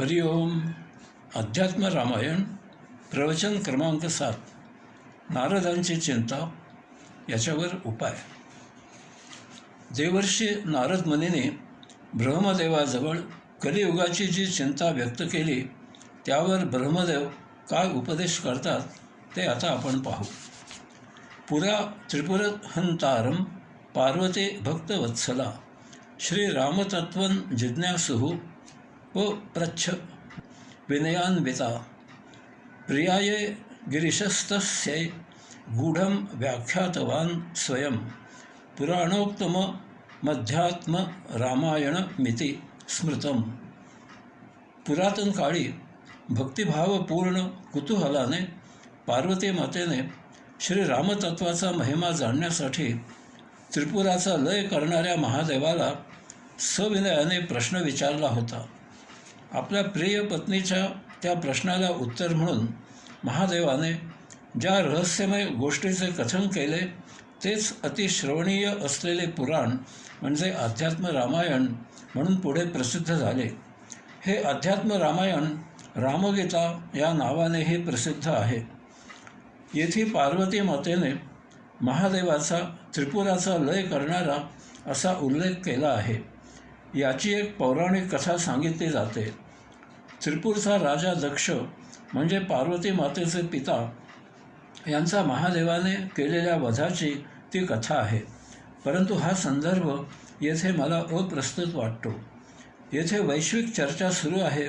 हरिओम. अध्यात्म रामायण प्रवचन क्रमांक 7. नारदांची चिंता, याच्यावर उपाय. देवर्षी नारद मुनीने ब्रह्मदेवाजवळ कलियुगाची जी चिंता व्यक्त केली त्यावर ब्रह्मदेव काय उपदेश करतात ते आता आपण पाहू. पुरा त्रिपुरहंतारं पार्वती भक्तवत्सला श्रीरामतत्त्वं जिज्ञासुः पप्रच्छ विनयान्विता प्रियाये गिरिशस्तस्यै गूढं व्याख्यातवान् स्वयं पुराणोक्तमध्यात्म रामायणमिति स्मृतम्. पुरातन काळी भक्तिभावपूर्ण कुतूहलाने पार्वती मातेने श्रीरामतत्वाचा महिमा जाणण्यासाठी त्रिपुराचा लय करणाऱ्या महादेवाला सविनयाने प्रश्न विचारला होता. आपल्या प्रिय पत्नीच्या त्या प्रश्नाला उत्तर म्हणून महादेवाने ज्या रहस्यमय गोष्टीचे कथन केले तेच अतिश्रवणीय असलेले पुराण म्हणजे अध्यात्म रामायण म्हणून पुढे प्रसिद्ध झाले. हे अध्यात्म रामायण रामगीता या नावानेही प्रसिद्ध आहे. येथे पार्वती मातेने महादेवाचा त्रिपुराचा लय करणारा असा उल्लेख केला आहे. याची एक पौराणिक कथा सांगितली जाते. त्रिपूरचा राजा दक्ष म्हणजे पार्वती मातेचे पिता यांचा महादेवाने केलेल्या वधाची ती कथा आहे. परंतु हा संदर्भ येथे मला अप्रस्तुत वाटतो. येथे वैश्विक चर्चा सुरू आहे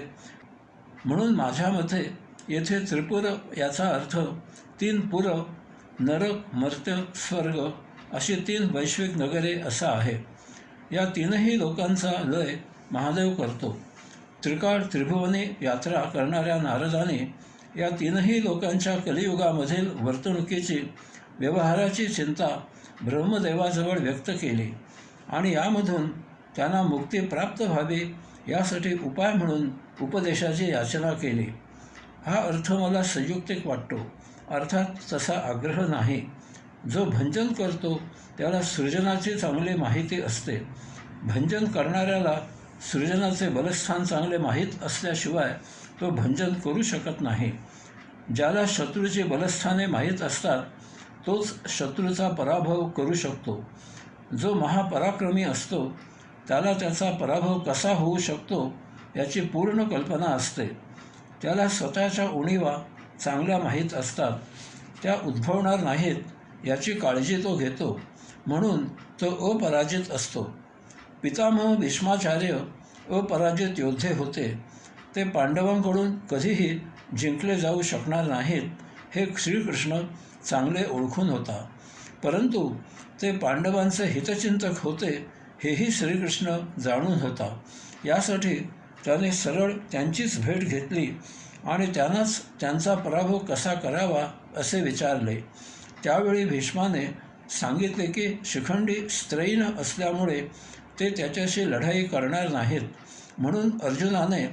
म्हणून माझ्या मते येथे त्रिपुर याचा अर्थ 3 पुर, नरक, मर्त्य, स्वर्ग अशी 3 वैश्विक नगरे असा आहे. या 3ही लोकांचा लय महादेव करतो. त्रिकाळ त्रिभुवनी यात्रा करणाऱ्या नारदाने या 3ही लोकांच्या कलियुगामधील वर्तणुकीची, व्यवहाराची चिंता ब्रह्मदेवाजवळ व्यक्त केली आणि यामधून त्यांना मुक्ती प्राप्त व्हावी यासाठी उपाय म्हणून उपदेशाची याचना केली. हा अर्थ मला संयुक्तिक वाटतो. अर्थात तसा आग्रह नाही. जो भंजन करतो त्याला सृजनाची चांगली माहिती असते. भंजन करणाऱ्याला सृजनाचे बलस्थान चांगले माहीत असल्याशिवाय तो भंजन करू शकत नाही. ज्याला शत्रूची बलस्थाने माहीत असतात तोच शत्रूचा पराभव करू शकतो. जो महापराक्रमी असतो त्याला त्याचा पराभव कसा होऊ शकतो याची पूर्ण कल्पना असते. त्याला स्वतःच्या उणीवा चांगल्या माहीत असतात. त्या उद्भवणार नाहीत याची काळजी तो घेतो, म्हणून तो अपराजित असतो. पितामह भीष्माचार्य अपराजित योद्धे होते. ते पांडवांकडून कधीही जिंकले जाऊ शकणार नाहीत हे श्रीकृष्ण चांगले ओळखून होता. परंतु ते पांडवांचे हितचिंतक होते हेही श्रीकृष्ण जाणून होता. यासाठी त्याने सरळ त्यांचीच भेट घेतली आणि त्यांनाच त्यांचा पराभव कसा करावा असे विचारले. त्यावेळी भीष्माने सांगितले की शिखंडी स्त्रैण असल्यामुळे ते त्याच्याशी लढाई करणार नाहीत, म्हणून अर्जुनाने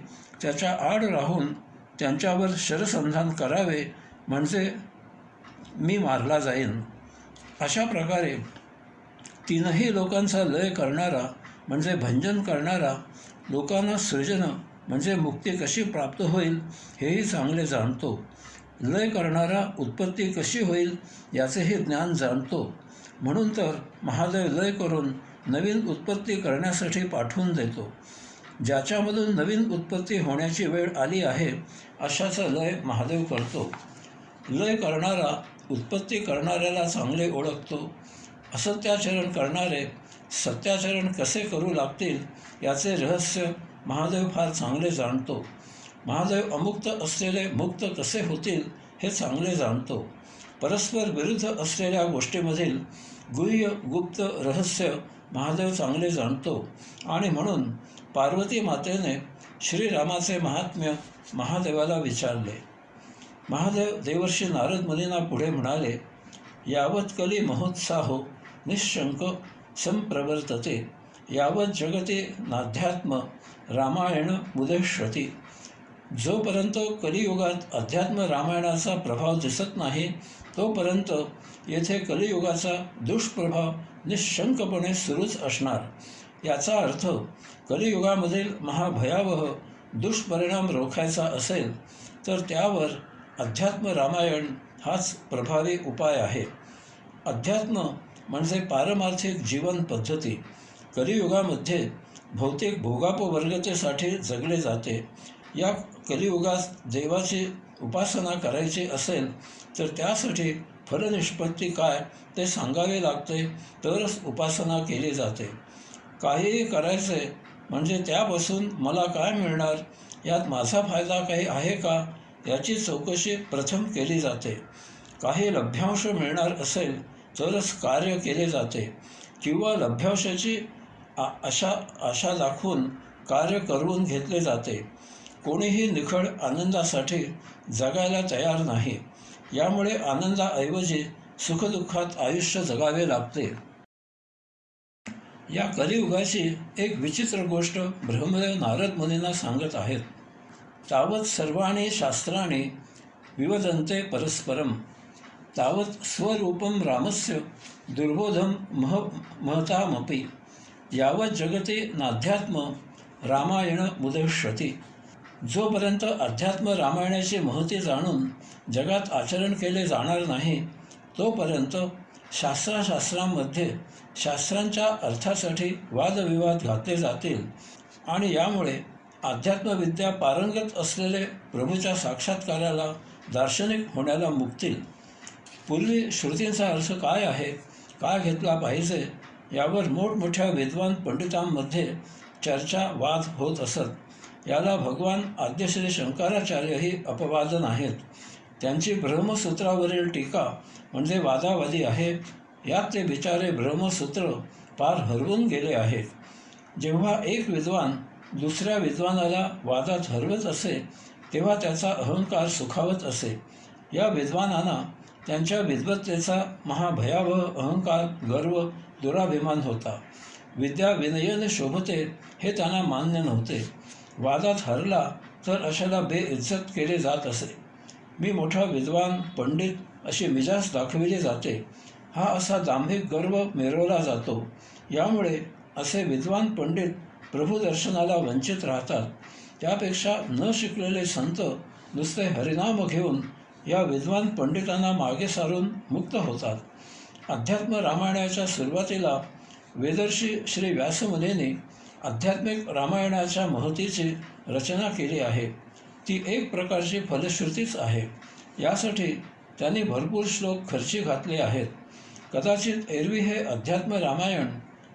त्याच्या आड राहून त्यांच्यावर शरसंधान करावे, म्हणजे मी मारला जाईन. अशा प्रकारे 3ही लोकांचा लय करणारा म्हणजे भंजन करणारा लोकांना सृजन म्हणजे मुक्ती कशी प्राप्त होईल हेही चांगले जाणतो. लय करणारा उत्पत्ती कशी होईल याचेही ज्ञान जाणतो. म्हणून तर महादेव लय करून नवीन उत्पत्ती करण्यासाठी पाठवून देतो. ज्याच्यामधून नवीन उत्पत्ती होण्याची वेळ आली आहे अशाचा लय महादेव करतो. लय करणारा उत्पत्ती करणाऱ्याला चांगले ओळखतो. असत्याचरण करणारे सत्याचरण कसे करू लागतील याचे रहस्य महादेव फार चांगले जाणतो. महादेव अमुक्त असलेले मुक्त कसे होतील हे चांगले जाणतो. परस्पर विरुद्ध असलेल्या गोष्टीमधील गुह्य गुप्त रहस्य महादेव चांगले जाणतो आणि म्हणून पार्वती मातेने श्रीरामाचे महात्म्य महादेवाला विचारले. महादेव देवर्षी नारद मुनींना पुढे म्हणाले, यावत कली महोत्साहो निःशंक संप्रवर्तते यावत जगते नाध्यात्म रामायण मुदेष्यति. जोपर्यंत कलियुगात अध्यात्म रामायणाचा प्रभाव दिसत नाही तोपर्यंत येथे कलियुगाचा दुष्प्रभाव निःशंकपणे सुरूच असणार. याचा अर्थ कलियुगामधील महाभयावह दुष्परिणाम रोखायचा असेल तर त्यावर अध्यात्म रामायण हाच प्रभावी उपाय आहे. अध्यात्म म्हणजे पारमार्थिक जीवन पद्धती. कलियुगामध्ये भौतिक भोगापवर्गतेसाठी जगले जाते. या कलियुगात देवाची उपासना करायची असेल तर त्यासाठी फलनिष्पत्ती काय ते सांगावे लागते, तरच उपासना केली जाते. काहीही करायचे म्हणजे त्यापासून मला काय मिळणार, यात माझा फायदा काही आहे का, याची चौकशी प्रथम केली जाते. काही लभ्यांश मिळणार असेल तरच कार्य केले जाते किंवा लभ्यांशाची आशा दाखवून कार्य करून घेतले जाते. कोणीही निखळ आनंदासाठी जगायला तयार नाही. यामुळे आनंदाऐवजी सुखदुःखात आयुष्य जगावे लागते. या कलियुगाची एक विचित्र गोष्ट ब्रह्मदेव नारद मुनींना सांगत आहेत. तावत सर्वाणि शास्त्राणि विवदन्ते परस्परम तावत स्वरूपम रामस्य दुर्बोधम महतामपि यावत जगती नाध्यात्म रामायण मुदश्यति. जोपर्यंत अध्यात्म रामायणाची महती जाणून जगात आचरण केले जाणार नाही तोपर्यंत शास्त्रांमध्ये शास्त्रांच्या अर्थासाठी वादविवाद घातले जातील आणि यामुळे अध्यात्मविद्या पारंगत असलेले प्रभूच्या साक्षात्काराला दार्शनिक होण्याला मुकतील. पूर्वी श्रुतींचा अर्थ काय आहे, काय घेतला पाहिजे यावर मोठमोठ्या विद्वान पंडितांमध्ये चर्चा वाद होत असत. याला भगवान आद्यश्री शंकराचार्यही अपवाद नाहीत. त्यांची ब्रह्मसूत्रावरील टीका म्हणजे वादावादी आहे. यात ते बिचारे ब्रह्मसूत्र पार हरवून गेले आहेत. जेव्हा एक विद्वान दुसऱ्या विद्वानाला वादात हरवत असे तेव्हा त्याचा अहंकार सुखावत असे. या विद्वानांना त्यांच्या विद्वत्तेचा महाभयावह अहंकार, गर्व, दुराभिमान होता. विद्या विनयने शोभते हे त्यांना मान्य नव्हते. वादात हरला तर अशाला बेइज्जत केले जात असे. मी मोठा विद्वान, पंडित अशी मिजाज दाखविली जाते. हा असा दांभिक गर्व मिरवला जातो. यामुळे असे विद्वान पंडित प्रभुदर्शनाला वंचित राहतात. त्यापेक्षा न शिकलेले संत नुसते हरिनाम घेऊन या विद्वान पंडितांना मागे सारून मुक्त होतात. अध्यात्म रामायणाच्या सुरुवातीला वेदर्षी श्री व्यासमुनींनी आध्यात्मिक रामायणाच्या महतीची रचना केली आहे. ती एक प्रकारची फलश्रुतीच आहे. यासाठी त्यांनी भरपूर श्लोक खर्ची घातले आहेत. कदाचित एरवी हे अध्यात्म रामायण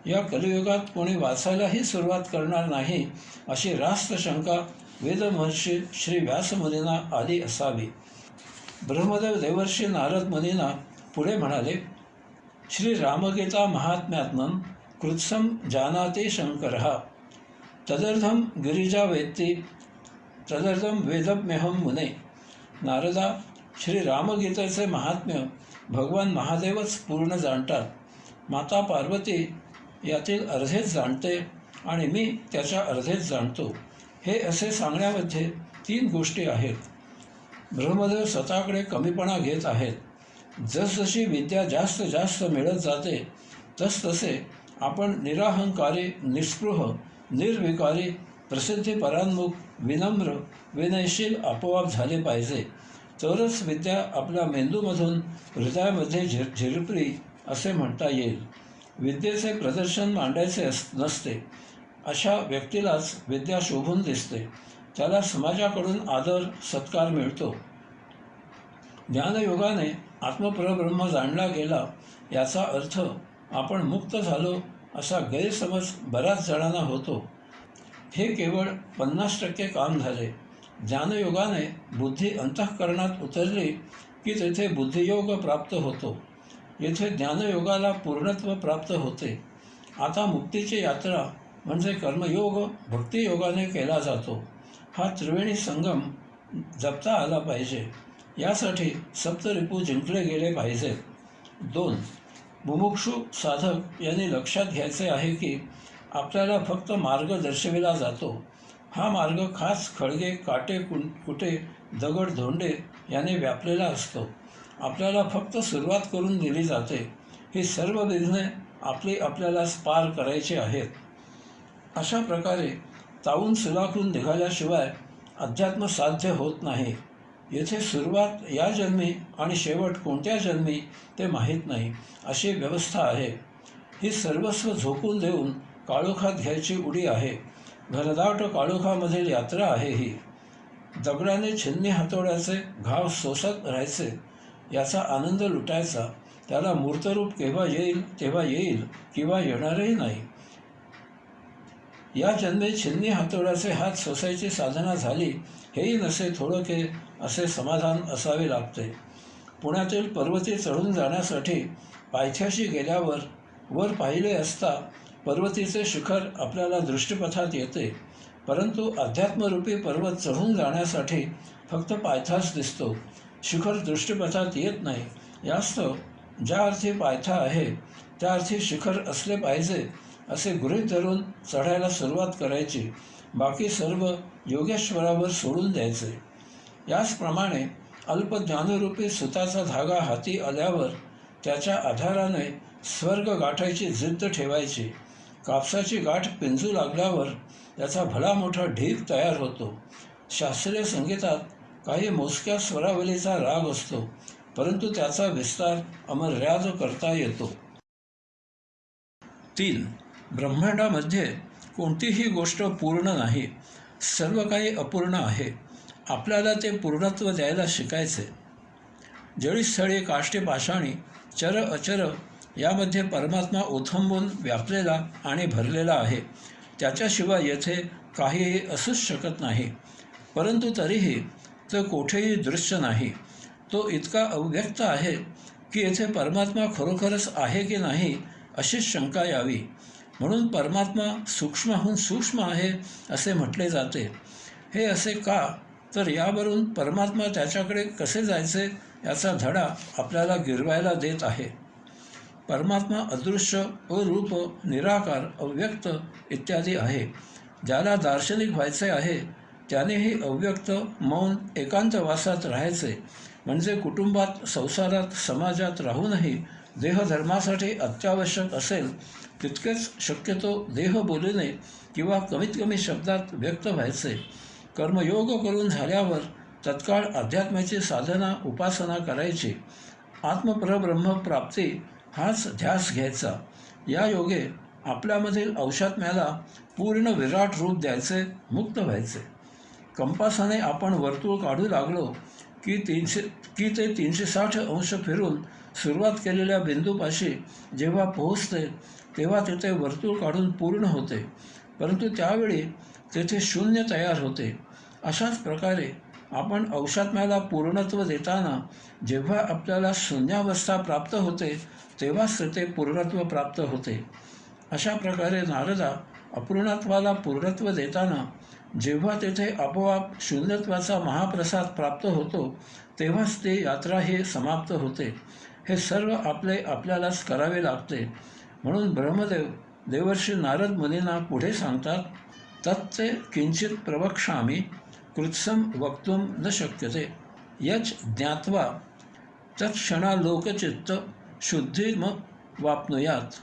या कलियुगात कोणी वाचायलाही सुरुवात करणार नाही अशी रास्त शंका वेदमहर्षी श्री व्यासमुनींना आली असावी. ब्रह्मदेव देवर्षी नारद मुनींना पुढे म्हणाले, श्री रामगीता महात्म्यात्मन कृत्सम जानाति शंकरः तदर्थम गिरिजा वेत्ती तदर्थम वेदम्यहम मुने. नारदा, श्री रामगीतेचे महात्म्य भगवान महादेवच पूर्ण जाणतात. माता पार्वती यातील अर्धेच जाणते आणि मी त्याच्या अर्धेच जाणतो. हे असे सांगण्यामध्ये 3 गोष्टी आहेत. ब्रह्मदेव स्वतःकडे कमीपणा घेत आहेत. जसजशी विद्या जास्त जास्त मिळत जाते तसतसे आपण निराहंकारी, निस्पृह, निर्विकारी, प्रसिद्धीपरान्मुख, विनम्र, विनयशील आपोआप झाले पाहिजे. तरच विद्या आपल्या मेंदूमधून हृदयामध्ये झिरपली असे म्हणता येईल. विद्येचे प्रदर्शन मांडायचे नसते. अशा व्यक्तीलाच विद्या शोभून दिसते. त्याला समाजाकडून आदर सत्कार मिळतो. ज्ञानयोगाने आत्मपरब्रह्म जाणला गेला याचा अर्थ आपण मुक्त झालो असा गैरसमज बऱ्याच जणांना होतो. हे केवळ 50% काम झाले. ज्ञानयोगाने बुद्धी अंतःकरणात उतरली की तेथे बुद्धियोग प्राप्त होतो. येथे ज्ञानयोगाला पूर्णत्व प्राप्त होते. आता मुक्तीची यात्रा म्हणजे कर्मयोग भक्तियोगाने केला जातो. हा त्रिवेणी संगम जपता आला पाहिजे. यासाठी सप्तरिपू जिंकले गेले पाहिजेत. 2. मुमुक्षू साधक यांनी लक्षात घ्यायचे आहे की आपल्याला फक्त मार्ग दर्शविला जातो. हा मार्ग खास खळगे, काटे, कुटे, दगड, धोंडे याने व्यापलेला असतो. आपल्याला फक्त सुरुवात करून दिली जाते. ही सर्व विघ्ने आपल्यालाच पार करायची आहेत. अशा प्रकारे तावून सुलाखून निघाल्याशिवाय अध्यात्म साध्य होत नाही. येथे सुरुवात या जन्मी आणि शेवट कोणत्या जन्मी ते माहीत नाही, अशी व्यवस्था आहे. ही सर्वस्व झोकून देऊन काळोखात घ्यायची उडी आहे. घनदाट काळोखामधील यात्रा आहे ही. दगडाने छिन्नी हातोड्याचे घाव सोसत राहायचे, याचा आनंद लुटायचा. त्याला मूर्तरूप केव्हा येईल तेव्हा येईल, किंवा येणारही नाही. या जन्मे छिन्नी हातोड्याचे हात सोसायची साधना झाली हेही नसे थोडके, असे समाधान असावे लागते. पुण्यातील पर्वती चढून जाण्यासाठी पायथ्याशी गेल्यावर वर पाहिले असता पर्वतीचे शिखर आपल्याला दृष्टीपथात येते, परंतु अध्यात्मरूपी पर्वत चढून जाण्यासाठी फक्त पायथाच दिसतो, शिखर दृष्टीपथात येत नाही. यास्तव ज्या अर्थी पायथा आहे त्या अर्थी शिखर असले पाहिजे असे गृहीत धरून चढायला सुरुवात करायची. बाकी सर्व योगेश्वरावर सोडून द्यायचे. याचप्रमाणे अल्पज्ञानरूपी सुताचा धागा हाती आल्यावर त्याच्या आधाराने स्वर्ग गाठायची जिद्द ठेवायची. कापसाची गाठ पिंजू लागल्यावर त्याचा भला मोठा ढीग तयार होतो. शास्त्रीय संगीतात काही मोजक्या स्वरावलीचा राग असतो, परंतु त्याचा विस्तार अमर्याद करता येतो. 3. ब्रह्मांडामध्ये कोणतीही गोष्ट पूर्ण नाही. सर्व काही अपूर्ण आहे. आपल्याला ते पूर्णत्व द्यायला शिकायचे. जळीस्थळी काष्टी पाषाणी चर अचर यामध्ये परमात्मा ओथंबून व्यापलेला आणि भरलेला आहे. त्याच्याशिवाय येथे काहीही असूच शकत नाही. परंतु तरीही तो कोठेही दृश्य नाही. तो इतका अव्यक्त आहे की येथे परमात्मा खरोखरच आहे की नाही अशीच शंका यावी. म्हणून परमात्मा सूक्ष्माहून सूक्ष्म आहे असे म्हटले जाते. हे असे का, तर यावरून परमात्मा त्याच्याकडे कसे जायचे याचा धडा आपल्याला गिरवायला देत आहे. परमात्मा अदृश्य, अरूप, निराकार, अव्यक्त इत्यादी आहे. ज्याला दार्शनिक व्हायचे आहे त्यानेही अव्यक्त, मौन, एकांतवासात राहायचे. म्हणजे कुटुंबात, संसारात, समाजात राहूनही देहधर्मासाठी अत्यावश्यक असेल तितकेच शक्यतो देहबोलीने किंवा कमीत कमी शब्दात व्यक्त व्हायचे. कर्मयोग करून झाल्यावर तत्काळ अध्यात्माची साधना, उपासना करायची. आत्मपरब्रह्म प्राप्ती हाच ध्यास घ्यायचा. या योगे आपल्यामधील औषात्म्याला पूर्ण विराट रूप द्यायचे, मुक्त व्हायचे. कंपासाने आपण वर्तुळ काढू लागलो की ते 360 अंश फिरून सुरुवात केलेल्या बिंदूपाशी जेव्हा पोहोचते तेव्हा तिथे वर्तुळ काढून पूर्ण होते, परंतु त्यावेळी तेथे शून्य तयार होते. अशाच प्रकारे आपण औषात्म्याला पूर्णत्व देताना जेव्हा आपल्याला शून्यावस्था प्राप्त होते तेव्हाच तेथे पूर्णत्व प्राप्त होते. अशा प्रकारे नारदा अपूर्णत्वाला पूर्णत्व देताना जेव्हा तेथे आपोआप शून्यत्वाचा महाप्रसाद प्राप्त होतो तेव्हाच ती यात्रा ही समाप्त होते. हे सर्व आपल्यालाच करावे लागते. म्हणून ब्रह्मदेव देवर्षी नारद मुनींना पुढे सांगतात, तत्ते किंचित प्रवक्ष्यामि कृत्सम वक्तुम न शक्यते यच ज्ञात्वा तत्क्षणालोकचित्त शुद्धिम वाप्नुयात.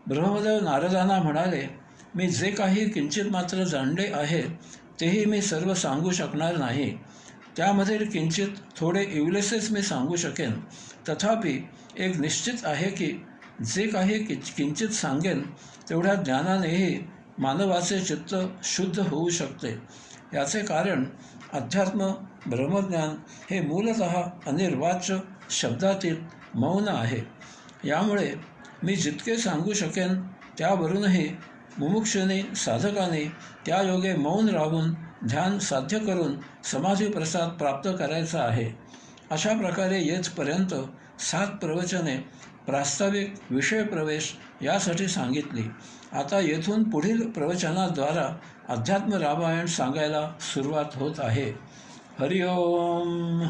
ब्रह्मदेव नारदांना म्हणाले, मी जे काही किंचित मात्र जाणले आहे तेही मी सर्व सांगू शकणार नाही. त्यामधील किंचित थोडे इवलेसेच मी सांगू शकेन. तथापि एक निश्चित आहे की जे काही किंचित सांगेन तेवढ्या ज्ञानानेही मानवाचे चित्त शुद्ध होऊ शकते. याचे कारण अध्यात्म ब्रह्मज्ञान हे मूलतः अनिर्वाच्य शब्दातील मौन आहे. यामुळे मी जितके सांगू शकेन त्यावरूनही मुमुक्षुनी साधकाने त्या योगे मौन राहून ध्यान साध्य करून समाधी प्रसाद प्राप्त करायचा आहे. अशा प्रकारे येथपर्यंत 7 प्रवचने प्रास्ताविक विषय प्रवेश यासाठी सांगितली. आता येथून पुढील प्रवचनाद्वारा अध्यात्म रामायण सांगायला सुरुवात होत आहे. हरिओम.